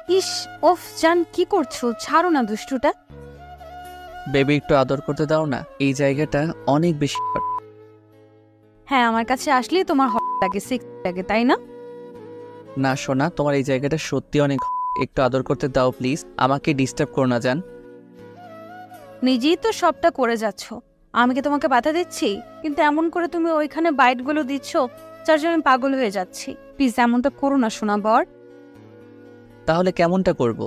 ইস, ওফ জান, কি করছো? ছাড়ো না দুষ্টুটা। বেবি একটু আদর করতে দাও না, এই জায়গাটা অনেক বেশি hot। হ্যাঁ, আমার কাছে আসলেই তোমার হট লাগে, সেক্স লাগে, তাই না? না সোনা, তোমার এই জায়গাটা সত্যি অনেক hot। একটু আদর করতে দাও প্লিজ, আমাকে ডিস্টার্ব করো না জান। নিজেই তো সবটা করে যাচ্ছ, আমি কি তোমাকে বাধা দিচ্ছি? কিন্তু এমন করে তুমি ওইখানে বাইটগুলো দিচ্ছ, যার জন্য আমি পাগল হয়ে যাচ্ছি। প্লিজ এমনটা করো না সোনা বর। তাহলে কেমনটা করব?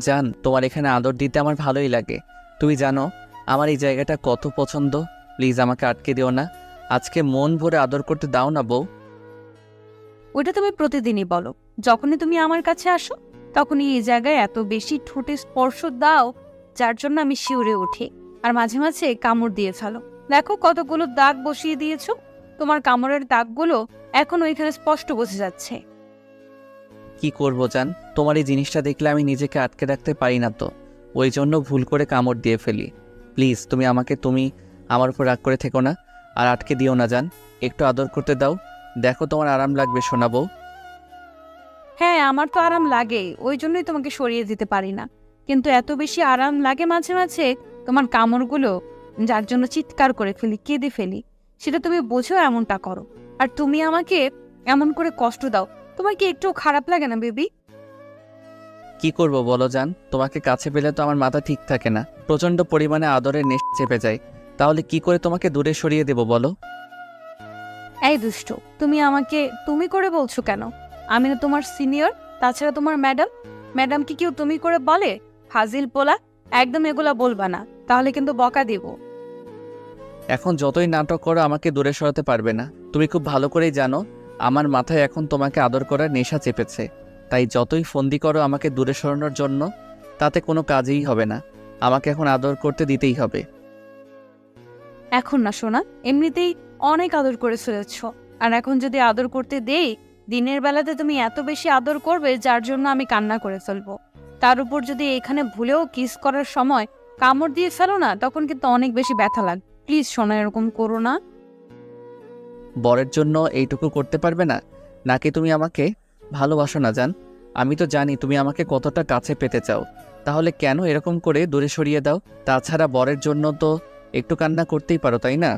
জান, তোমার এখানে আদর দিতে আমার ভালোই লাগে। তুমি জানো আমার এই জায়গাটা কত পছন্দ। প্লিজ আমাকে আটকে দিও না, আজকে মন ভরে আদর করতে দাও না বউ। ওইটা তুমি প্রতিদিনই বলো, যখনই তুমি আমার কাছে আসো তখনই এই জায়গায় এত বেশি ঠোঁটে স্পর্শ দাও, যার জন্য আমি শিউরে উঠি। আর মাঝে মাঝে কামড় দিয়ে ফেলো। দেখো কতগুলো দাগ বসিয়ে দিয়েছো, তোমার কামড়ের দাগগুলো এখন ওইখানে স্পষ্ট বোঝা যাচ্ছে। কি করব জান, তোমার এই জিনিসটা দেখলে আমি নিজেকে আটকে রাখতে পারি না, তো ওই জন্য ভুল করে কামড় দিয়ে ফেলি। প্লিজ তুমি আমার উপর রাগ করে থেকো না, আর আটকে দিও না জান। একটু আদর করতে দাও, দেখো তোমার আরাম লাগবে শোনাবো। হ্যাঁ, আমার তো আরাম লাগে, ওই জন্যই তোমাকে সরিয়ে দিতে পারি না। কিন্তু এত বেশি আরাম লাগে মাঝে মাঝে তোমার কামড়গুলো, যার জন্য চিৎকার করে ফেলি, কেঁদে ফেলি। সেটা তুমি বোঝো, এমনটা করো। আর তুমি আমাকে এমন করে কষ্ট দাও, তোমার কি একটু খারাপ লাগে না বেবি? কি করব বলো জান, তোমাকে কাছে পেলে তো আমার মাথা ঠিক থাকে না, প্রচন্ড পরিমাণে আদরের নেশা চেপে যায়। তাহলে কি করে তোমাকে দূরে সরিয়ে দেব বলো? এই দুষ্ট, তুমি আমাকে তুমি করে বলছো কেন? আমি না তোমার সিনিয়র? তাছাড়া তোমার ম্যাডাম। ম্যাডাম কি কেউ তুমি করে বলে? ফাজিল পোলা, একদম এগুলা বলবা না, তাহলে কিন্তু বকা দিব। এখন যতই নাটক করো আমাকে দূরে সরাতে পারবে না। তুমি খুব ভালো করেই জানো আমার মাথায় এখন তোমাকে আদর করার নেশা চেপেছে। তাই যতই ফন্দি করো আমাকে দূরে সরানোর জন্য, তাতে কোনো কাজেই হবে না। আমাকে এখন আদর করতে দিতেই হবে। এখন না সোনা, এমনিতেই অনেক আদর করে ফেলেছ। আর এখন যদি আদর করতে দেই, দিনের বেলাতে তুমি এত বেশি আদর করবে যার জন্য আমি কান্না করে ফেলবো। তার উপর যদি এখানে ভুলেও কিস করার সময় কামড় দিয়ে ফেলো না, তখন কিন্তু অনেক বেশি ব্যথা লাগে। প্লিজ সোনা, এরকম করো না। বরের জন্য এইটুকু করতে পারবে না? নাকি তুমি আমাকে ভালোবাসো না জান? আমি তো জানি তুমি আমাকে কতটা কাছে পেতে চাও। তাহলে কেন এরকম করে দূরে সরিয়ে দাও? তাছাড়া বরের জন্য তো একটু কান্না করতেই পারো, তাই না?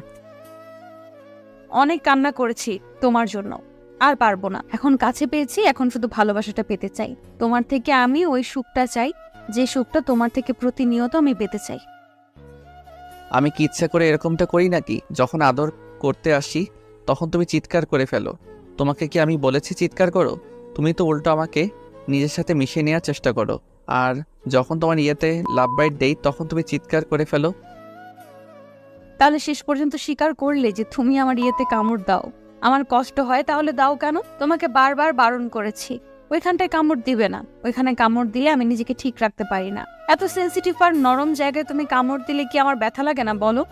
অনেক কান্না করেছি তোমার জন্য, আর পারবো না। এখন কাছে পেয়েছি, এখন শুধু ভালোবাসাটা পেতে চাই। তোমার থেকে আমি ওই সুখটা চাই, যে সুখটা তোমার থেকে প্রতিনিয়ত আমি পেতে চাই। আমি কি ইচ্ছা করে এরকমটা করি নাকি? যখন আদর করতে আসি তখন তুমি চিৎকার করে ফেলো। তোমাকে কি আমি বলেছি চিৎকার করো? তুমি তো উল্টো আমাকে নিজের সাথে মিশিয়ে নেওয়ার চেষ্টা করো। আর যখন তোমার ইয়েতে লাভ বাইট দেই তখন তুমি চিৎকার করে ফেলো। তাহলে শেষ পর্যন্ত স্বীকার করলে যে তুমি আমার ইয়েতে কামড় দাও। আমার কষ্ট হয়, তাহলে দাও কেন? তোমাকে বারবার বারণ করেছি ওইখানটায় কামড় দিবে না। ওইখানে কামড় দিলে আমি নিজেকে ঠিক রাখতে পারি না। এত সেন্সিটিভ আর নরম জায়গায় তুমি কামড় দিলে কি আমার ব্যথা লাগে না বলো?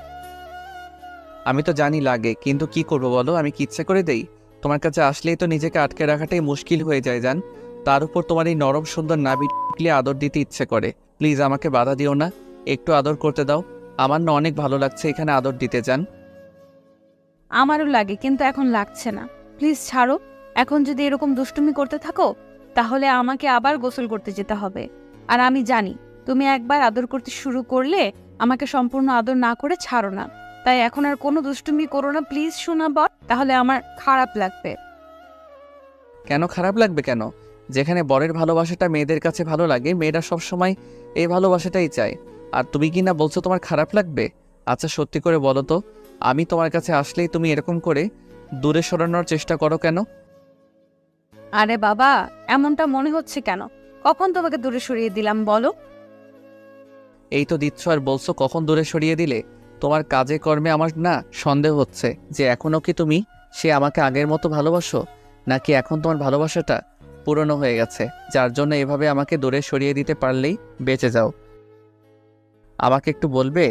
আমি তো জানি লাগে, কিন্তু কি করব বলো? আমি কি ইচ্ছা করে দেই? তোমার কাছে আসলেই তো নিজেকে আটকে রাখাটাই মুশকিল হয়ে যায় জান। তার উপর তোমার এই নরম সুন্দর নাবিকলে আদর দিতে ইচ্ছে করে। প্লিজ আমাকে বাধা দিও না, একটু আদর করতে দাও। আমার না অনেক ভালো লাগছে এখানে আদর দিতে জান। আমারও লাগে, কিন্তু এখন লাগছে না। প্লিজ ছাড়ো। এখন যদি এরকম দুষ্টুমি করতে থাকো, তাহলে আমাকে আবার গোসল করতে যেতে হবে। আর আমি জানি তুমি একবার আদর করতে শুরু করলে আমাকে সম্পূর্ণ আদর না করে ছাড়ো না। তাই এখন আর কোনো দুষ্টুমি করো না প্লিজ শোনা বল, তাহলে আমার খারাপ লাগবে। কেন খারাপ লাগবে কেন? যেখানে বরের ভালোবাসাটা মেয়েদের কাছে ভালো লাগে, মেয়েরা সবসময় এই ভালোবাসাটাই চায়। আর তুমি কি না বলছো তোমার খারাপ লাগবে? আচ্ছা সত্যি করে বলো তো, আমি তোমার কাছে আসলেই তুমি এরকম করে দূরে সরানোর চেষ্টা করো কেন? আরে বাবা, এমনটা মনে হচ্ছে কেন? কখন তোমাকে দূরে সরিয়ে দিলাম বলো? এই তো দিচ্ছ আর বলছো কখন দূরে সরিয়ে দিলে। তোমার কাজে কর্মে আমার না সন্দেহ হচ্ছে যে এখনও কি তুমি সে আমাকে আগের মতো ভালোবাসো, নাকি এখন তোমার ভালোবাসাটা পুরনো হয়ে গেছে, যার জন্য এভাবে আমাকে দূরে সরিয়ে দিতে পারলেই বেঁচে যাও। আমাকে একটু বলবে,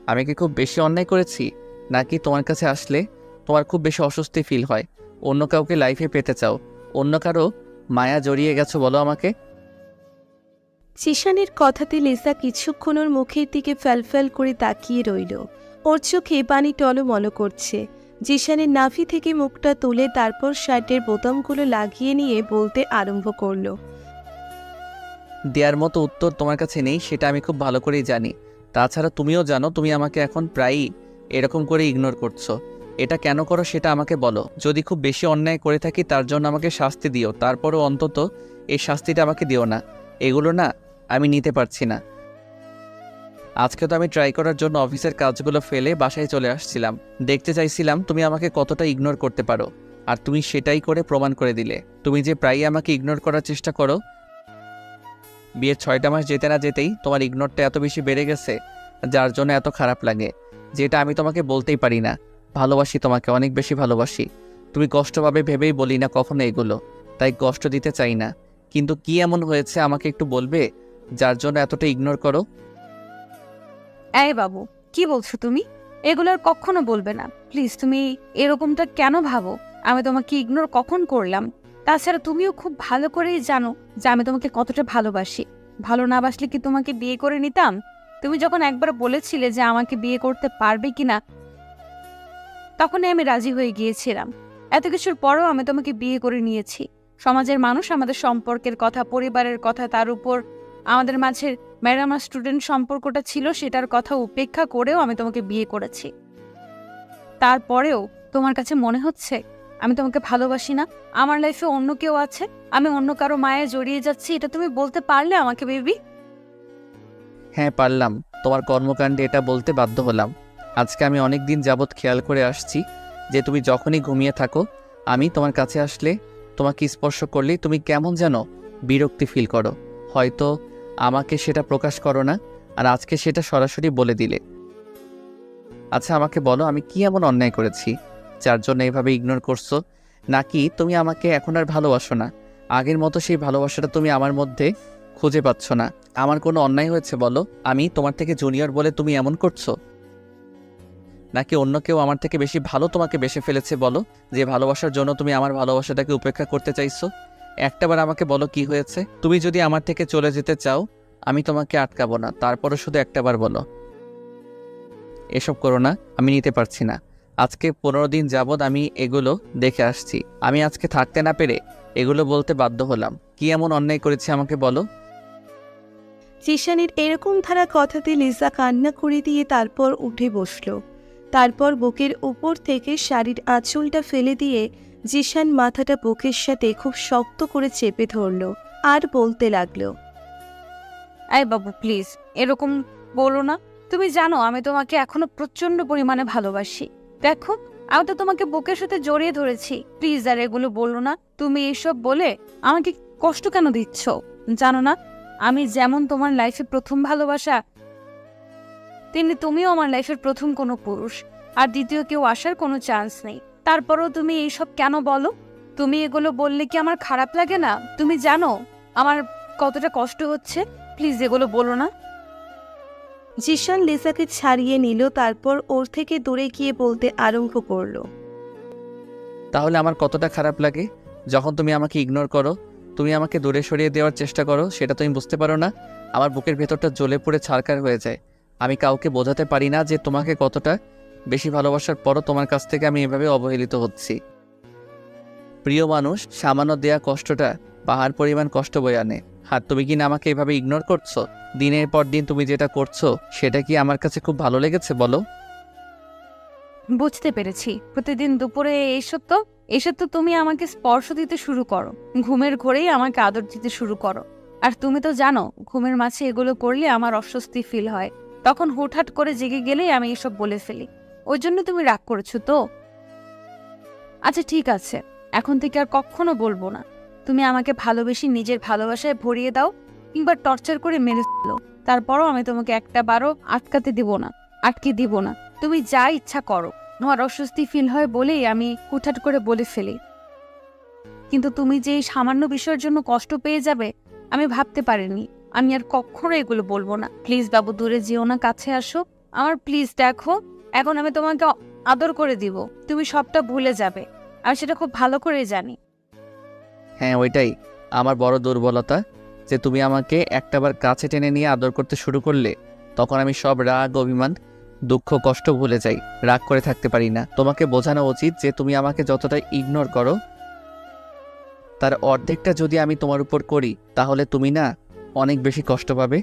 আমি কি খুব বেশি অন্যায় করেছি? নাকি তোমার কাছে আসলে তোমার খুব বেশি অস্বস্তি ফিল হয়, অন্য কাউকে লাইফে পেতে চাও, অন্য কারো মায়া জড়িয়ে গেছো বলো আমাকে? জিশানের কথাতে লিসা কিছুক্ষণ ওর মুখের দিকে ফ্যালফ্যাল করে তাকিয়ে রইল। ওর চোখে পানি টলমল করছে। জিশানের নাভি থেকে মুখটা তুলে তারপর শার্টের বোতামগুলো লাগিয়ে নিয়ে বলতে আরম্ভ করলো। দেওয়ার মতো উত্তর তোমার কাছে নেই, সেটা আমি খুব ভালো করেই জানি। তাছাড়া তুমিও জানো তুমি আমাকে এখন প্রায়ই এরকম করে ইগনোর করছো। এটা কেন করো সেটা আমাকে বলো। যদি খুব বেশি অন্যায় করে থাকি তার জন্য আমাকে শাস্তি দিও, তারপরও অন্তত এই শাস্তিটা আমাকে দিও না। এগুলো না আমি নিতে পারছি না। আজকে তো আমি ট্রাই করার জন্য অফিসের কাজগুলো ফেলে বাসায় চলে আসছিলাম। দেখতে চাইছিলাম তুমি আমাকে কতটা ইগনোর করতে পারো, আর তুমি সেটাই করে প্রমাণ করে দিলে। তুমি যে প্রায়ই আমাকে ইগনোর করার চেষ্টা করো, বিয়ের 6টা মাস যেতে না যেতেই তোমার ইগনোরটা এত বেশি বেড়ে গেছে, যার জন্য এত খারাপ লাগে, যেটা আমি তোমাকে বলতেই পারি না। ভালোবাসি তোমাকে, অনেক বেশি ভালোবাসি। তুমি কষ্ট পাবে ভেবেই বলি না কখনো এগুলো, তাই কষ্ট দিতে চাই না। কিন্তু কি এমন হয়েছে আমাকে একটু বলবে, যার জন্য এতটা ইগনোর করো? এই বাবু, কি বলছো তুমি? এগুলো আর কখনো বলবে না প্লিজ। তুমি এরকমটা কেন ভাবো? আমি তোমাকে ইগনোর কখন করলাম? তাছাড়া তুমিও খুব ভালো করেই জানো যে আমি তোমাকে কতটা ভালোবাসি। ভালো না বাসলে কি তোমাকে বিয়ে করে নিতাম? তুমি যখন একবার বলেছিলে যে আমাকে বিয়ে করতে পারবে কিনা, তখনই আমি রাজি হয়ে গিয়েছিলাম। এত কিছুর পরেও আমি তোমাকে বিয়ে করে নিয়েছি। সমাজের মানুষ আমাদের সম্পর্কের কথা, পরিবারের কথা, তার উপর আমাদের মাঝের ম্যাডাম আর স্টুডেন্ট সম্পর্কটা ছিল, সেটার কথা উপেক্ষা করেও আমি তোমাকে বিয়ে করেছি। তারপরেও তোমার কাছে মনে হচ্ছে আমি তোমাকে ভালোবাসি না? আমার লাইফে অন্য কেউ আছে, আমি অন্য কারো মায়ে জড়িয়ে যাচ্ছি, এটা তুমি বলতে পারলে আমাকে বেবি? হ্যাঁ পারলাম, তোমার কর্মকাণ্ডে এটা বলতে বাধ্য হলাম। আজকে আমি অনেক দিন যাবৎ খেয়াল করে আসছি যে তুমি যখনই ঘুমিয়ে থাকো, আমি তোমার কাছে আসলে, তোমাকে স্পর্শ করলেই তুমি কেমন যেন বিরক্তি ফিল করো। হয়তো আমাকে সেটা প্রকাশ করো না, আর আজকে সেটা সরাসরি বলে দিলে। আচ্ছা আমাকে বলো, আমি কি এমন অন্যায় করেছি যার জন্য এভাবে ইগনোর করছো? নাকি তুমি আমাকে এখন আর ভালোবাসো না? আগের মতো সেই ভালোবাসাটা তুমি আমার মধ্যে খুঁজে পাচ্ছ না? আমার কোনো অন্যায় হয়েছে বলো? আমি তোমার থেকে জুনিয়র বলে তুমি এমন করছো? নাকি অন্য কেউ আমার থেকে বেশি ভালো তোমাকে বেসে ফেলেছে বলো, যে ভালোবাসার জন্য তুমি আমার ভালোবাসাটাকে উপেক্ষা করতে চাইছো? একটাবার আমাকে বলো কি হয়েছে। তুমি যদি আমার থেকে চলে যেতে চাও আমি তোমাকে আটকাবো না, তারপরও শুধু একটাবার বলো। এসব করো না, আমি নিতে পারছি না। আজকে 15 দিন যাবৎ আমি এগুলো দেখে আসছি। আমি আজকে থাকতে না পেরে এগুলো বলতে বাধ্য হলাম। কি এমন অন্যায় করেছি আমাকে বলো? জিশানের এরকম ধারা কথাতে লিজা কান্না করে দিয়ে তারপর উঠে বসল। তারপর বুকের উপর থেকে শাড়ির আঁচলটা ফেলে দিয়ে জিশান মাথাটা বুকের সাথে খুব শক্ত করে চেপে ধরল আর বলতে লাগলো, এই বাবু প্লিজ এরকম বলো না। তুমি জানো আমি তোমাকে এখনো প্রচন্ড পরিমাণে ভালোবাসি। দেখো, আমি তো তোমাকে বুকের সাথে জড়িয়ে ধরেছি। প্লিজ আর এগুলো বলো না। তুমি এসব বলে আমাকে কষ্ট কেন দিচ্ছ? জানো না আমি যেমন তোমার লাইফে প্রথম ভালোবাসা, তেমনি তুমিও আমার লাইফের প্রথম কোনো পুরুষ, আর দ্বিতীয় কেউ আসার কোনো চান্স নেই। তারপরও তুমি এইসব কেন বলো? তুমি এগুলো বললে কি আমার খারাপ লাগে না? তুমি জানো আমার কতটা কষ্ট হচ্ছে। প্লিজ এগুলো বলো না। জিশান লিজাকে ছাড়িয়ে নিল, তারপর ওর থেকে দূরে গিয়ে বলতে আরম্ভ করলো, তাহলে আমার কতটা খারাপ লাগে যখন তুমি আমাকে ইগনোর করো, তুমি আমাকে দূরে সরিয়ে দেওয়ার চেষ্টা করো, সেটা তুমি বুঝতে পারো না? আমার বুকের ভেতরটা জ্বলে পুড়ে ছারখার হয়ে যায়। আমি কাউকে বোঝাতে পারি না যে তোমাকে কতটা বেশি ভালোবাসার পরও তোমার কাছ থেকে আমি এভাবে অবহেলিত হচ্ছি। প্রিয় মানুষ, সামান্য দেয়া কষ্টটা পাহাড় পরিমাণ কষ্ট বয়ে আনে। আর তুমি কি না আমাকে এভাবে ইগনোর করছো? দিনের পর দিন তুমি যেটা করছো সেটা কি আমার কাছে খুব ভালো লেগেছে বলো? বুঝতে পেরেছি। প্রতিদিন দুপুরে এসব তো তুমি আমাকে স্পর্শ দিতে শুরু করো, ঘুমের ঘোরেই আমাকে আদর দিতে শুরু করো। আর তুমি তো জানো ঘুমের মাঝে এগুলো করলে আমার অস্বস্তি ফিল হয়। তখন হুটহাট করে জেগে গেলেই আমি এসব বলে ফেলি। ওই জন্য তুমি রাগ করেছো তো? আচ্ছা ঠিক আছে, এখন থেকে আর কখনো বলবো না। তুমি আমাকে ভালোবেসে নিজের ভালোবাসায় ভরিয়ে দাও, কিংবা টর্চার করে মেরে ফেলো, তারপরও আমি তোমাকে একটা বারও আটকে দিব না। তুমি যা ইচ্ছা করো। আমার অস্বস্তি ফিল হয় বলেই আমি হুটহাট করে বলে ফেলি। কিন্তু তুমি যে এই সামান্য বিষয়ের জন্য কষ্ট পেয়ে যাবে আমি ভাবতে পারিনি। আমি আর কখনো এগুলো বলবো না। প্লিজ বাবু দূরে যেও না, কাছে আসো আমার। প্লিজ দেখো, এখন আমি তোমাকে আদর করে দিব, তুমি সবটা ভুলে যাবে। আমি সেটা খুব ভালো করে জানি। হ্যাঁ ওইটাই আমার বড় দুর্বলতা, যে তুমি আমাকে একটাবার কাছে টেনে নিয়ে আদর করতে শুরু করলে তখন আমি সব রাগ, অভিমান, দুঃখ, কষ্ট ভুলে যাই। রাগ করে থাকতে পারি না। তোমাকে বোঝানো উচিত যে তুমি আমাকে যতটা ইগনোর করো তার অর্ধেকটা যদি আমি তোমার উপর করি তাহলে তুমি না অনেক বেশি কষ্ট পাবে,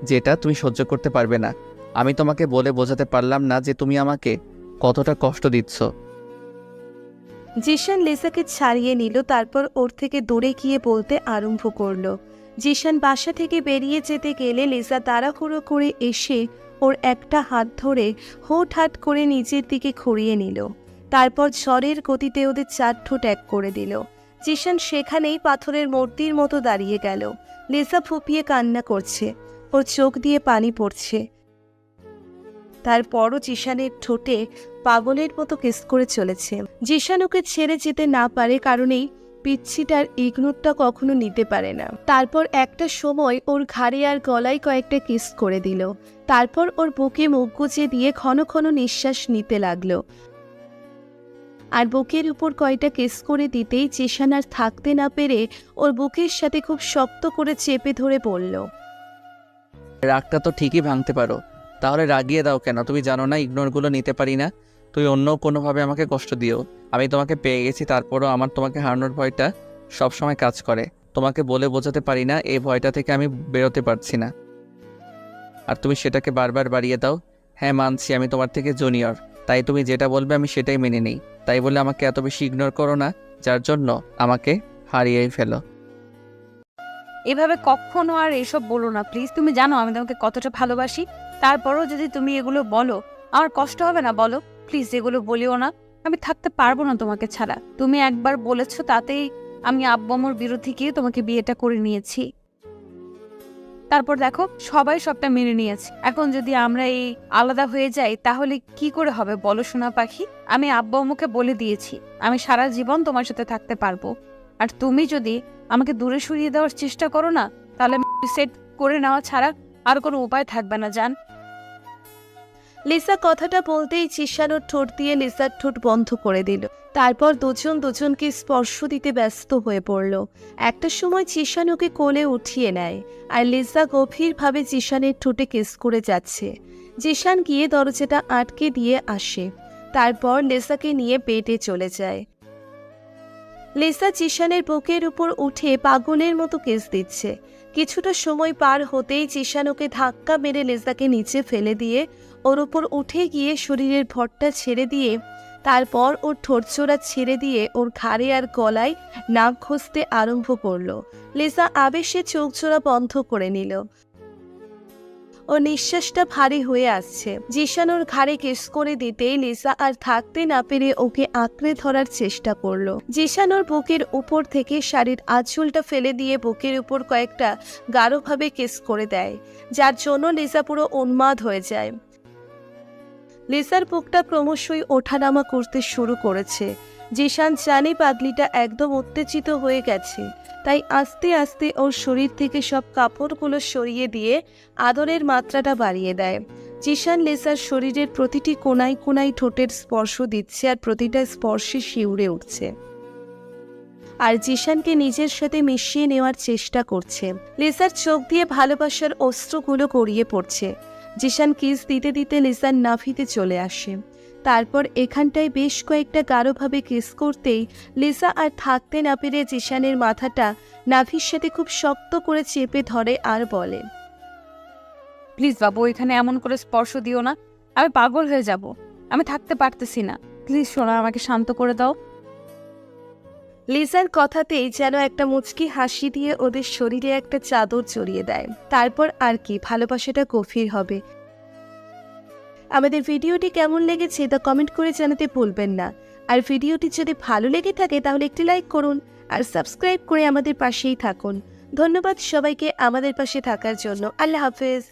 যেটা তুমি সহ্য করতে পারবে না। আমি তোমাকে বলে বোঝাতে পারলাম না যে তুমি আমাকে কতটা কষ্ট দিচ্ছ। জিশান লিসাকে ছাড়িয়ে নিল, তারপর ওর থেকে দূরে গিয়ে বলতে আরম্ভ করলো। জিশান বাসা থেকে বেরিয়ে যেতে গেলে লিসা তাড়াহুড়ো করে এসে ওর একটা হাত ধরে হুটহাট করে নিচের দিকে ঘুরিয়ে নিল। তারপর ঝড়ের গতিতে ওদের চার ঠোঁট এক করে দিল। জিশান সেখানেই পাথরের মূর্তির মতো দাঁড়িয়ে গেল। লিসা ফুপিয়ে কান্না করছে, ওর চোখ দিয়ে পানি পড়ছে। তারপরও জিশানের ঠোঁটে পাগলের মতো কিস করে চলেছে। জিশান ওকে ছেড়ে যেতে না পারে, কারণ এই পিচ্ছিটার ইগনোরটা কখনো নিতে পারে না। তারপর একটা সময় ওর ঘাড়ে আর গলায় কয়েকটা কিস করে দিল। তারপর ওর বুকে মুখ গুজে দিয়ে ঘন ঘন নিঃশ্বাস নিতে লাগলো। আর বুকের উপর কয়টা কিস করে দিতেই জিশান আর থাকতে না পেরে ওর বুকের সাথে খুব শক্ত করে চেপে ধরে বলল, রাগটা তো ঠিকই ভাঙতে পারো, তাহলে রাগিয়ে দাও কেন? তুমি জানো না ইগনোরগুলো নিতে পারি না। তুই অন্য কোনোভাবে আমাকে কষ্ট দিও। আমি তোমাকে পেয়ে গেছি, তারপরও আমার তোমাকে হারানোর ভয়টা সবসময় কাজ করে। তোমাকে বলে বোঝাতে পারি না, এই ভয়টা থেকে আমি বেরোতে পারছি না, আর তুমি সেটাকে বারবার বাড়িয়ে দাও। হ্যাঁ মানছি আমি তোমার থেকে জুনিয়র, তাই তুমি যেটা বলবে আমি সেটাই মেনে নিই। তাই বলে আমাকে এত বেশি ইগনোর করো না, যার জন্য আমাকে হারিয়েই ফেলো। এভাবে কখনো আর এসব বলো না প্লিজ। তুমি জানো আমি তোমাকে কতটা ভালোবাসি, তারপরও যদি তুমি এগুলো বলো আমার কষ্ট হবে না? বলো প্লিজ, এগুলো বলিও না। আমি থাকতে পারবো না তোমাকে ছাড়া। তুমি একবার বলেছো, তাতেই আমি আব্বু আম্মুর বিরুদ্ধে গিয়ে তোমাকে বিয়েটা করে নিয়েছি। তারপর দেখো সবাই সবটা মেনে নিয়েছে। এখন যদি আমরা এই আলাদা হয়ে যাই তাহলে কি করে হবে বলো সোনা পাখি? আমি আব্বু আম্মুকে বলে দিয়েছি আমি সারা জীবন তোমার সাথে থাকতে পারবো। আর তুমি যদি আমাকে দূরে সরিয়ে দেওয়ার চেষ্টা করো না, তাহলে সেট করে নেওয়া ছাড়া আর কোনো উপায় থাকবে না জান। লিসা কথাটা বলতেই জিশান ওর ঠোঁট দিয়ে লিসার ঠোঁট বন্ধ করে দিল। তারপর দুজন দুজনকে স্পর্শ দিতে ব্যস্ত হয়ে পড়ল। একটা সময় জিশান ওকে কোলে উঠিয়ে নেয়, আর লিসা গভীরভাবে জিশানের ঠোঁটে কিস করে যাচ্ছে। জিশান গিয়ে দরজাটা আটকে দিয়ে আসে, তারপর লিসাকে নিয়ে বেডে চলে যায়। লিসা জিশানের বুকের উপর উঠে পাগলের মতো কিস দিচ্ছে। কিছুটা সময় পার হতেই জিশান ওকে ধাক্কা মেরে লিসাকে নিচে ফেলে দিয়ে ওর উপর উঠে গিয়ে শরীরের ভরটা ছেড়ে দিয়ে, তারপর ওর ঠোঁটচোরা ছেড়ে দিয়ে ওর ঘাড়ে আর গলায় নাক ঘষতে আরম্ভ করলো। লিসা আবেশে চোখজোড়া বন্ধ করে নিল। ও নিঃশ্বাসটা ভারী হয়ে আসছে। জিশান ওর ঘাড়ে কিস করে দিতেই লিসা আর থাকতে না পেরে ওকে আঁকড়ে ধরার চেষ্টা করলো। জিশান ওর বুকের উপর থেকে শাড়ির আঁচলটা ফেলে দিয়ে বুকের উপর কয়েকটা গাঢ়ভাবে কিস করে দেয়, যার জন্য লিসা পুরো উন্মাদ হয়ে যায়। লিসার বুকটা ক্রমশই ওঠানামা করতে শুরু করেছে। জিশান জানে পাগলিটা একদম উত্তেজিত হয়ে গেছে, তাই আস্তে আস্তে ওর শরীর থেকে সব কাপড়গুলো সরিয়ে দিয়ে আদরের মাত্রাটা বাড়িয়ে দেয়। জিশান লিসার শরীরের প্রতিটি কোনায় কোনায় ঠোঁটের স্পর্শ দিচ্ছে, আর প্রতিটা স্পর্শে শিউরে উঠছে, আর জিশানকে নিজের সাথে মিশিয়ে নেওয়ার চেষ্টা করছে। লিসার চোখ দিয়ে ভালোবাসার অস্ত্রগুলো গড়িয়ে পড়ছে। জিশান কিস দিতে দিতে লিসার নাভিতে চলে আসে। তারপর এখানটায় বেশ কয়েকটা গাঢ়ভাবে কিস করতেই লিসা আর থাকতে না পেরে জিশানের মাথাটা নাভির সাথে খুব শক্ত করে চেপে ধরে আর বলে, প্লিজ বাবু, এখানে এমন করে স্পর্শ দিও না, আমি পাগল হয়ে যাব। আমি থাকতে পারতেছি না, প্লিজ সোনা আমাকে শান্ত করে দাও। লিসার কথাতেই যেন একটা মুচকি হাসি দিয়ে ওদের শরীরে একটা চাদর জড়িয়ে দেয়। তারপর আর কি, ভালোবাসাটা গভীর হবে। আমাদের ভিডিওটি কেমন লেগেছে তা কমেন্ট করে জানাতে ভুলবেন না। আর ভিডিওটি যদি ভালো লেগে থাকে তাহলে একটি লাইক করুন আর সাবস্ক্রাইব করে আমাদের পাশেই থাকুন। ধন্যবাদ সবাইকে আমাদের পাশে থাকার জন্য। আল্লাহ হাফেজ।